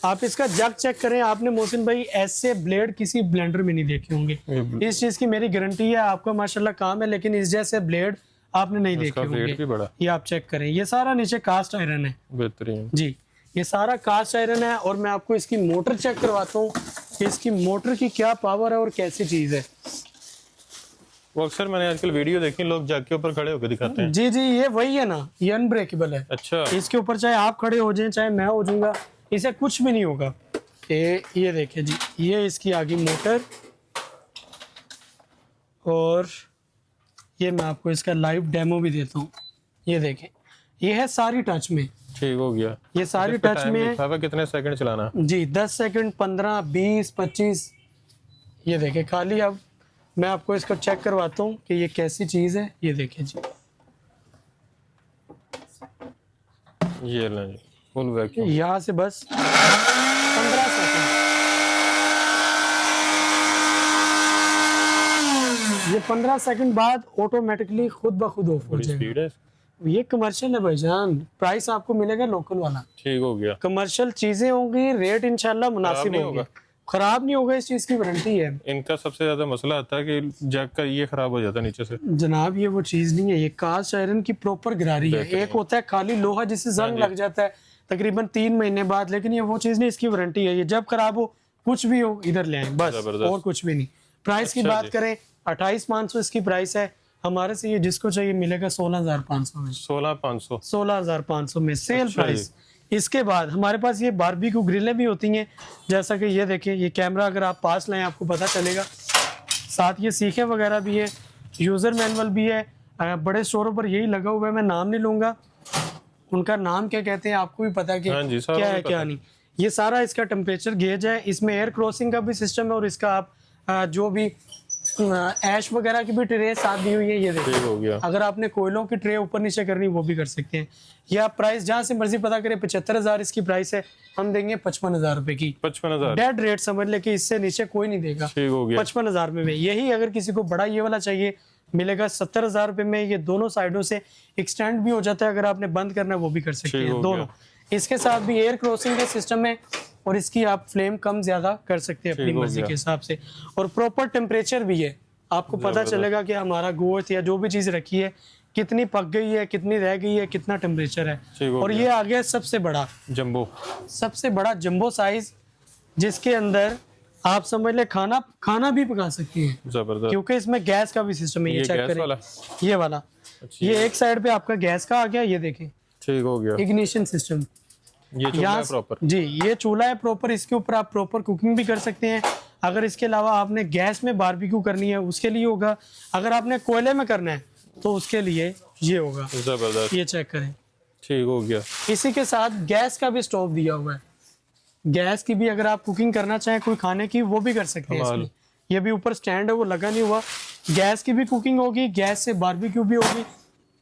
आप इसका जग चेक करें, आपने मोहसिन भाई ऐसे ब्लेड किसी ब्लेंडर में नहीं देखे होंगे। इस चीज़ की मेरी गारंटी है, आपका माशाल्लाह काम है, लेकिन इस जैसे ब्लेड आपने नहीं देखे होंगे। ये आप चेक करें, ये सारा नीचे कास्ट आयरन है। बेहतरीन जी, ये सारा कास्ट आयरन है। और मैं आपको इसकी मोटर चेक करवाता हूँ कि इसकी मोटर की क्या पावर है और कैसी चीज़ है। वो अक्सर मैंने आजकल वीडियो देखी, लोग जग के ऊपर खड़े होकर दिखाते हैं। जी जी, ये वही है ना, ये अनब्रेकेबल है। अच्छा। इसके ऊपर चाहे आप खड़े हो जाएं चाहे मैं हो जाऊंगा, इसे कुछ भी नहीं होगा। ये देखिए जी, ये इसकी आगे मोटर, और ये मैं आपको इसका लाइव डेमो भी देता हूँ। ये देखें, ये है सारी टच में। ठीक हो गया। ये सारी टच में है। कितने सेकंड चलाना जी, 10 सेकंड, 15, 20, 25। ये देखें खाली। अब मैं आपको इसको चेक करवाता हूँ कि ये कैसी चीज़ है। ये देखें जी, ये लें जी, फुल वैक्यूम। यहाँ से बस 15 सेकंड, ये 15 सेकंड बाद ऑटोमेटिकली खुद ब खुद ऑफ हो बड़ी जाएगा। स्पीड है। ये कमर्शियल है भाईजान, प्राइस आपको मिलेगा लोकल वाला। ठीक हो गया। कमर्शियल चीजें होंगी, रेट इंशाल्लाह मुनासिब नहीं होगा, होगा। खराब नहीं होगा, इस चीज की वारंटी है। इनका सबसे ज्यादा मसला आता है कि जग का ये खराब हो जाता है नीचे से। जनाब ये वो चीज नहीं है, ये कास्ट आयरन की प्रॉपर गरारी है। एक होता है खाली लोहा जिससे जंग लग जाता है तकरीबन 3 महीने बाद, लेकिन ये वो चीज नहीं, इसकी वारंटी है। ये जब खराब हो, कुछ भी हो, इधर ले आए बस, और कुछ भी नहीं। प्राइस की बात करें 28,500 इसकी प्राइस है। हमारे से ये जिसको चाहिए मिलेगा 16,500 में। 16,500 में सेल प्राइस। इसके बाद हमारे पास ये बारबेक्यू ग्रिलें भी होती हैं, जैसा कि ये देखें, ये कैमरा अगर आप पास लाएं आपको पता चलेगा। साथ ये सीखें वगैरह भी है, यूज़र मैनुअल भी है। बड़े स्टोरों पर यही लगा हुआ है, मैं नाम नहीं लूँगा, उनका नाम क्या कहते हैं आपको भी पता है कि क्या है क्या नहीं। ये सारा इसका टेम्परेचर गेज है, इसमें एयर क्रॉसिंग का भी सिस्टम है, और इसका आप जो भी ऐश वगैरह की भी ट्रे साथ दी हुई है। ये देखिए, अगर आपने कोयलों की ट्रे ऊपर नीचे करनी वो भी कर सकते हैं। ये आप प्राइस जहाँ से मर्जी पता करें, 75,000 इसकी प्राइस है, हम देंगे 55,000 रुपए की। 55,000 डेड रेट समझ ले कि इससे नीचे कोई नहीं देगा। 55,000 में यही अगर किसी को बड़ा ये वाला चाहिए मिलेगा 70,000 रुपए में। ये दोनों साइडों से एक्सटेंड भी हो जाता है, अगर आपने बंद करना है वो भी कर सकते हैं दोनों। इसके साथ भी एयर क्रॉसिंग का सिस्टम है, और इसकी आप फ्लेम कम ज्यादा कर सकते हैं अपनी मर्जी के हिसाब से, और प्रॉपर टेम्परेचर भी है। आपको पता चलेगा कि हमारा गोश्त या जो भी चीज रखी है कितनी पक गई है, कितनी रह गई है, कितना टेम्परेचर है। और ये आ गया सबसे बड़ा जंबो साइज, जिसके अंदर आप समझ ले खाना भी पका सकते हैं, क्योंकि इसमें गैस का भी सिस्टम है। ये चेक करें, ये वाला, ये एक साइड पे आपका गैस का आ गया, ये देखें, ठीक हो गया, इग्निशन सिस्टम। ये चूल्हा है प्रॉपर जी, ये चूल्हा है प्रॉपर, इसके ऊपर आप प्रॉपर कुकिंग भी कर सकते हैं। अगर इसके अलावा आपने गैस में बारबेक्यू करनी है उसके लिए होगा, अगर आपने कोयले में करना है तो उसके लिए ये होगा। जबरदस्त, ये चेक करें, ठीक हो गया। इसी के साथ गैस का भी स्टोव दिया हुआ है, गैस की भी अगर आप कुकिंग करना चाहें कोई खाने की वो भी कर सकते हैं इसमें। ये भी ऊपर स्टैंड है, वो लगा नहीं हुआ, गैस की भी कुकिंग होगी, गैस से बारबेक्यू भी होगी।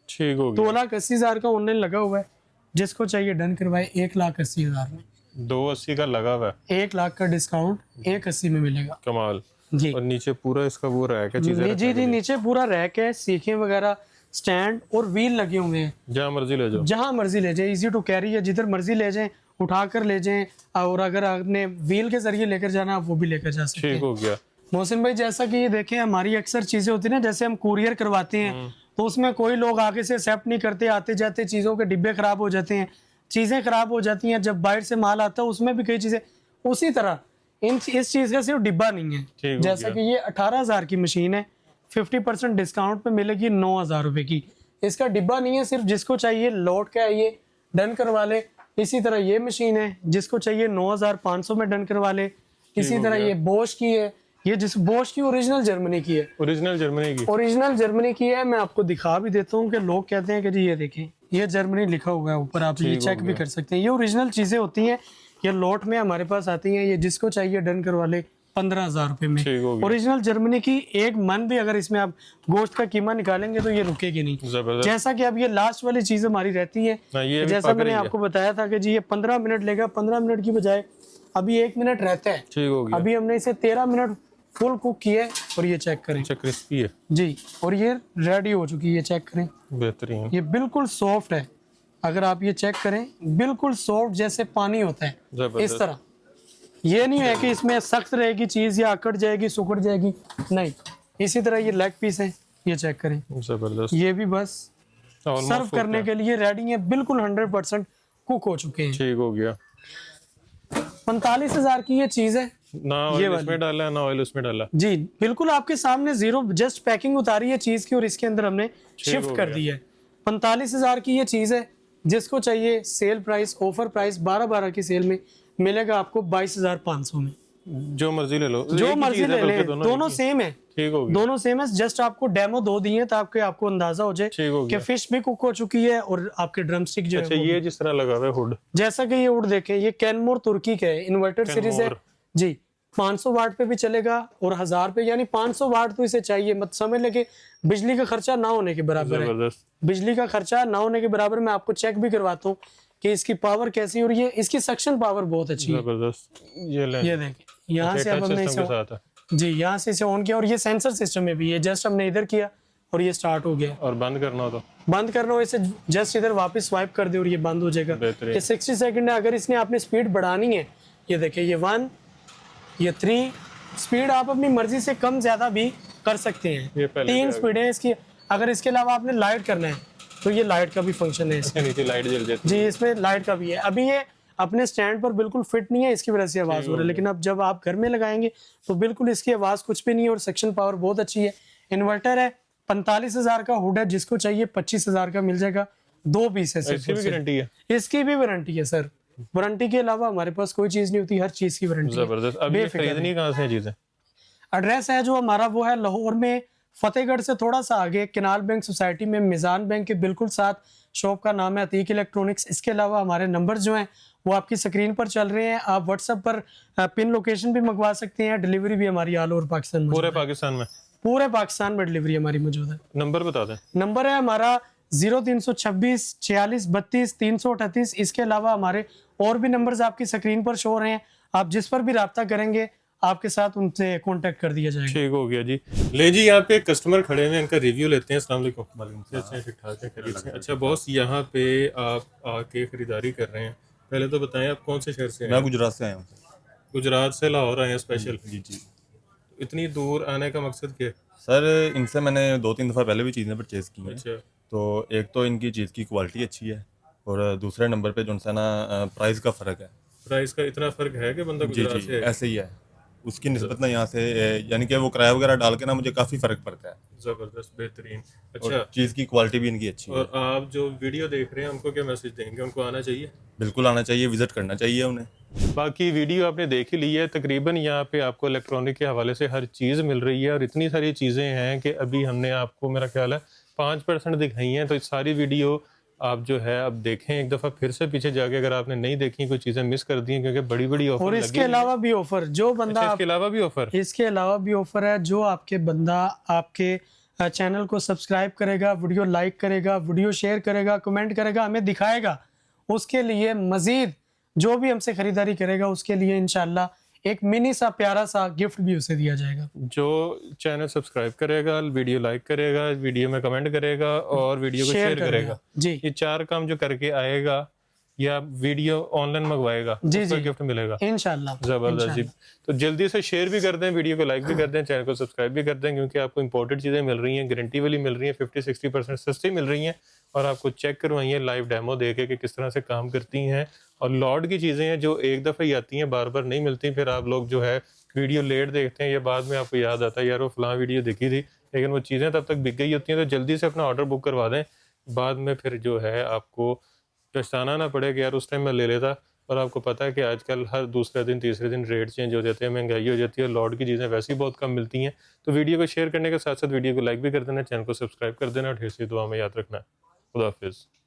ठीक हो गया। 2,80,000 का ऑनलाइन लगा हुआ है, जिसको चाहिए डन करवाए 1,80,000 में। 280 का लगा हुआ है, 1 लाख का डिस्काउंट 180 में मिलेगा। कमाल जी। और नीचे पूरा इसका वो रैक है, चीजें जी, नीचे पूरा रैक है, सीखें वगैरह, स्टैंड और व्हील लगे हुए हैं। जहाँ मर्जी ले जाओ, जहाँ मर्जी ले जाए, इजी टू कैरी है, जिधर मर्जी ले जाएं, उठा कर ले जाएं, और अगर आपने व्हील के जरिए लेकर जाना आप वो भी लेकर जा सकते हैं। ठीक हो गया। मोहसिन भाई, जैसा कि ये देखें, हमारी अक्सर चीजें होती है ना, जैसे हम कुरियर करवाते हैं तो उसमें कोई लोग आगे से एक्सेप्ट नहीं करते, आते जाते चीजों के डिब्बे खराब हो जाते हैं, चीजें खराब हो जाती हैं। जब बाहर से माल आता है उसमें भी कई चीजें, उसी तरह इस चीज का सिर्फ डिब्बा नहीं है। जैसा कि ये 18,000 की मशीन है, 50% डिस्काउंट पे मिलेगी 9,000 रुपए की। इसका डिब्बा नहीं है, सिर्फ जिसको चाहिए लौट के आइए, डन करवा ले। इसी तरह ये मशीन है, जिसको चाहिए 9,500 में डन करवा ले। इसी तरह ये बोश की है, ये जिस बोश की ओरिजिनल जर्मनी की है, ओरिजिनल जर्मनी की। ओरिजिनल जर्मनी की है। मैं आपको दिखा भी देता हूँ कि लोग कहते हैं कि जी ये देखें, ये जर्मनी लिखा हुआ है ऊपर, आप ये ठीक हो चेक भी गया। कर सकते हैं। ये ओरिजिनल चीज़ें होती हैं, ये लॉट में हमारे पास आती हैं। ये जिसको चाहिए डन करवा ले 15,000 रुपये में। ठीक हो गया। ओरिजिनल जर्मनी की एक मन भी अगर इसमें आप गोश्त का कीमा निकालेंगे तो ये रुकेगी नहीं। जबरदस्त। जैसा कि अब ये लास्ट वाली चीज़ हमारी रहती है, हाँ, ये अभी जैसा पक मैंने रही है। आपको बताया था कि जी ये 15 मिनट लेगा, 15 मिनट की बजाय अभी 1 मिनट रहता है। ठीक हो गया। अभी हमने इसे 13 मिनट फुल कुक किया है और ये चेक करें अच्छा क्रिस्पी है। जी, और ये रेडी हो चुकी है। ये चेक करें, बेहतरीन। ये बिल्कुल सॉफ्ट है। अगर आप ये चेक करें, बिल्कुल सॉफ्ट जैसे पानी होता है, जबरदस्त। इस तरह। ये नहीं है कि इसमें सख्त रहेगी चीज़ या अकड़ जाएगी, सुकड़ जाएगी, नहीं। इसी तरह ये लेग पीस है, ये चेक करें। जबरदस्त। ये भी बस सर्व करने के लिए रेडी है, बिल्कुल 100% कुक हो चुके हैं। ठीक हो गया। 45,000 की ये चीज़ है। ना ऑयल इसमें डाला है, ना ऑयल उसमें डाला। जी बिल्कुल आपके सामने जीरो जस्ट पैकिंग उतारी है चीज की और इसके अंदर हमने शिफ्ट कर दी है। 45,000 की ये चीज है। जिसको चाहिए सेल प्राइस, ऑफर प्राइस 12/12 की सेल में मिलेगा आपको 22,500 में। जो मर्जी ले लो, जो एक ही मर्जी चीज़ है ले बल्कि ले, दोनों दोनों एक ही। सेम है, ठीक हो गया। दोनों सेम है। जस्ट आपको डेमो दो दिए ताकि आपको अंदाजा हो जाए ठीक हो कि गया। फिश भी कुक हो चुकी है और आपके ड्रम स्टिक जो अच्छा है वो ये जिस तरह लगा हुआ है हुड, जैसा कि ये उड़ देखें, ये कैनमोर तुर्की का है, इन्वर्टर सीरीज है कैनमोर। जी। 500 वाट पे भी चलेगा और 1000 पे, यानी 500 वाट तो इसे चाहिए। मत समझ ले कि बिजली का खर्चा ना होने के बराबर है। जबरदस्त। बिजली का खर्चा ना होने के बराबर। मैं आपको चेक भी करवाता हूँ कि इसकी पावर कैसी है और ये इसकी सक्शन पावर बहुत अच्छी है। जबरदस्त। ये ले। ये देखें, यहाँ से अब हमने सिस्टम के इसे साथ है जी, यहाँ से इसे ऑन किया और ये सेंसर सिस्टम में भी है। जस्ट हमने इधर किया और ये स्टार्ट हो गया। और बंद करना हो तो बंद करना हो इसे जस्ट इधर वापस स्वाइप कर दे और ये बंद हो जाएगा। बेहतरीन। ये 60 सेकंड है। अगर इसने आपने स्पीड बढ़ानी है, ये देखिए, ये 1, ये 3 स्पीड आप अपनी मर्जी से कम ज्यादा भी कर सकते ये हैं। पहले 3 क्या स्पीड है इसकी। अगर इसके अलावा आपने लाइट करना है तो ये लाइट का भी फंक्शन है इसमें। नीचे लाइट जल जाती जी, इसमें लाइट का भी है। अभी ये अपने स्टैंड पर बिल्कुल फिट नहीं है, इसकी वजह से आवाज हो रही है, लेकिन अब जब आप घर में लगाएंगे तो बिल्कुल इसकी आवाज कुछ भी नहीं है और सेक्शन पावर बहुत अच्छी है। इन्वर्टर है, 45,000 का हुड है। जिसको चाहिए 25,000 का मिल जाएगा। 2 पीस है है। सिर्फ इसकी और भी सिर्फ। गारंटी है। इसकी भी वारंटी है सर। वारंटी के अलावा हमारे पास कोई चीज नहीं होती, हर चीज की वारंटी है। जबरदस्त। अब ये बेफिक्र खरीदनी कहाँ से है चीजें? एड्रेस है जो हमारा वो है लाहौर में, फतेहगढ़ से थोड़ा सा आगे केनाल बैंक सोसाइटी में, मिजान बैंक के बिल्कुल साथ शॉप का नाम है अतीक इलेक्ट्रॉनिक्स। इसके अलावा हमारे नंबर जो हैं वो आपकी स्क्रीन पर चल रहे हैं। आप व्हाट्सएप पर पिन लोकेशन भी मंगवा सकते हैं। डिलीवरी भी हमारी ऑल ओवर पाकिस्तान में, पूरे पाकिस्तान में पूरे पाकिस्तान में डिलीवरी हमारी मौजूद है। नंबर बता दें। नंबर है हमारा 0326 46 32 338। इसके अलावा हमारे और भी नंबर्स आपकी स्क्रीन पर शो हो रहे हैं। आप जिस पर भी रब्ता करेंगे आपके साथ उनसे कांटेक्ट कर दिया जाएगा। ठीक हो गया जी। ले जी, यहाँ पे कस्टमर खड़े हैं, इनका रिव्यू लेते हैं। अस्सलाम वालेकुम। ठीक ठाक है, खरीद से। अच्छा बॉस, यहाँ पे आप आके खरीदारी कर रहे हैं, पहले तो बताएं आप कौन से शहर से मैं हैं? गुजरात से आया हूँ। गुजरात से लाहौर आए हैं स्पेशल। जी जी इतनी दूर आने का मकसद क्या है? सर, इनसे मैंने 2-3 दफ़ा पहले भी चीज़ें परचेज़ की हैं। अच्छा। तो एक तो इनकी चीज़ की क्वालिटी अच्छी है और दूसरे नंबर पे जो उनसे ना प्राइस का फ़र्क है। प्राइस का इतना फर्क है कि बंदा जी गुजरात जी से है। ऐसे ही है। उसकी निस्बत ना यहाँ से यानी कि वो किराया वगैरह डाल के ना मुझे काफ़ी फ़र्क पड़ता है। जबरदस्त, बेहतरीन। और अच्छा, चीज़ की क्वालिटी भी इनकी अच्छी है। और आप जो वीडियो देख रहे हैं उनको क्या मैसेज देंगे? उनको आना चाहिए? बिल्कुल आना चाहिए, विज़िट करना चाहिए उन्हें। बाकी वीडियो आपने देख ही ली है। तकरीबन यहाँ पे आपको इलेक्ट्रॉनिक के हवाले से हर चीज़ मिल रही है और इतनी सारी चीज़ें हैं कि अभी हमने आपको, मेरा ख्याल है 5% दिखाई हैं। तो इस सारी वीडियो आप जो है अब देखें एक दफ़ा फिर से पीछे जाके, अगर आपने नहीं देखी, कोई चीज़ें मिस कर दी हैं, क्योंकि बड़ी बड़ी ऑफर और इसके अलावा भी ऑफर जो बंदा इसके अलावा भी ऑफर इसके अलावा भी ऑफर है। जो आपके बंदा आपके चैनल को सब्सक्राइब करेगा, वीडियो लाइक करेगा, वीडियो शेयर करेगा, कमेंट करेगा, हमें दिखाएगा, उसके लिए मजीद जो भी हमसे खरीदारी करेगा उसके लिए इंशाल्लाह एक मिनी सा प्यारा सा गिफ्ट भी उसे दिया जाएगा। जो चैनल सब्सक्राइब करेगा, वीडियो लाइक करेगा, वीडियो में कमेंट करेगा और वीडियो को शेयर करेगा, जी, ये 4 काम जो करके आएगा या वीडियो ऑनलाइन मंगवाएगा, जी उसको जी, गिफ्ट मिलेगा। इंशाल्लाह। जबरदस्त जी। तो जल्दी से शेयर भी कर दें, वीडियो को लाइक भी कर दें, चैनल को सब्सक्राइब भी कर दें, क्योंकि आपको इंपोर्टेड चीज़ें मिल रही हैं, गारंटी वाली मिल रही हैं, 50-60% सस्ती मिल रही हैं और आपको चेक करवाइए लाइव डेमो देके कि किस तरह से काम करती हैं। और लॉट की चीज़ें हैं जो एक दफ़ा ही आती हैं, बार बार नहीं मिलती। फिर आप लोग जो है वीडियो लेट देखते हैं, ये बाद में आपको याद आता है यार वो फलां वीडियो देखी थी, लेकिन वो चीज़ें तब तक बिक गई होती हैं। तो जल्दी से अपना ऑर्डर बुक करवा दें, बाद में फिर जो है आपको पछताना ना पड़े कि यार उस टाइम मैं ले लेता और आपको पता है कि आजकल हर दूसरे दिन तीसरे दिन रेट चेंज हो जाते हैं, महंगाई हो जाती है, लॉट की चीज़ें वैसे ही बहुत कम मिलती हैं। तो वीडियो को शेयर करने के साथ साथ वीडियो को लाइक भी कर देना, चैनल को सब्सक्राइब कर देना और ढेर सी दुआ में याद रखना। खुदा हाफिज़।